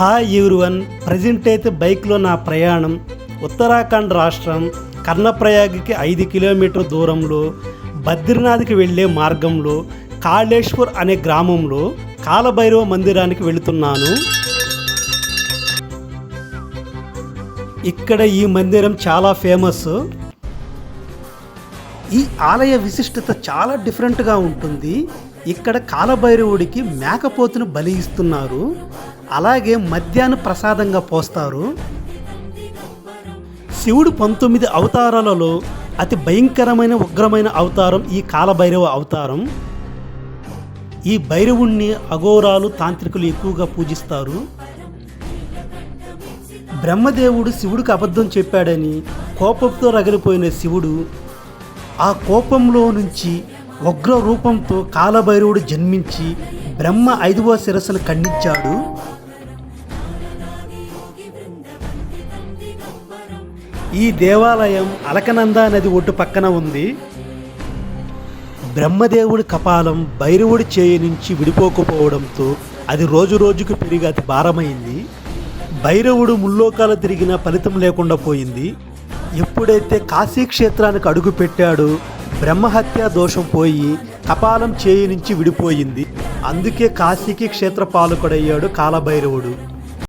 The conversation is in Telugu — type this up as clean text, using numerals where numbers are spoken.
హాయ్ ఎవ్రీవన్, ప్రజెంట్ అయితే బైక్లో నా ప్రయాణం ఉత్తరాఖండ్ రాష్ట్రం కర్ణప్రయాగ్కి 5 కిలోమీటర్ దూరంలో బద్రీనాథ్కి వెళ్ళే మార్గంలో కాళేశ్వర్ అనే గ్రామంలో కాలభైరవ మందిరానికి వెళుతున్నాను. ఇక్కడ ఈ మందిరం చాలా ఫేమస్. ఈ ఆలయ విశిష్టత చాలా డిఫరెంట్గా ఉంటుంది. ఇక్కడ కాలభైరవుడికి మేకపోతును బలి ఇస్తున్నారు. అలాగే మద్యాన్ని ప్రసాదంగా పోస్తారు. శివుడు 19 అవతారాలలో అతి భయంకరమైన ఉగ్రమైన అవతారం ఈ కాలభైరవ అవతారం. ఈ భైరవుణ్ణి అఘోరాలు తాంత్రికులు ఎక్కువగా పూజిస్తారు. బ్రహ్మదేవుడు శివుడికి అబద్ధం చెప్పాడని కోపంతో రగిలిపోయిన శివుడు ఆ కోపంలో నుంచి ఉగ్ర రూపంతో కాలభైరవుడు జన్మించి బ్రహ్మ 5వ శిరస్సును ఖండించాడు. ఈ దేవాలయం అలకనంద నది ఒడ్డు పక్కన ఉంది. బ్రహ్మదేవుడి కపాలం భైరవుడి చేయి నుంచి విడిపోకపోవడంతో అది రోజు రోజుకు పెరిగి అతి భారమైంది. భైరవుడు ముల్లోకాలు తిరిగినా ఫలితం లేకుండా పోయింది. ఎప్పుడైతే కాశీ క్షేత్రానికి అడుగు పెట్టాడో బ్రహ్మహత్య దోషం పోయి కపాలం చేయి నుంచి విడిపోయింది. అందుకే కాశీకి క్షేత్రపాలకుడయ్యాడు కాలభైరవుడు.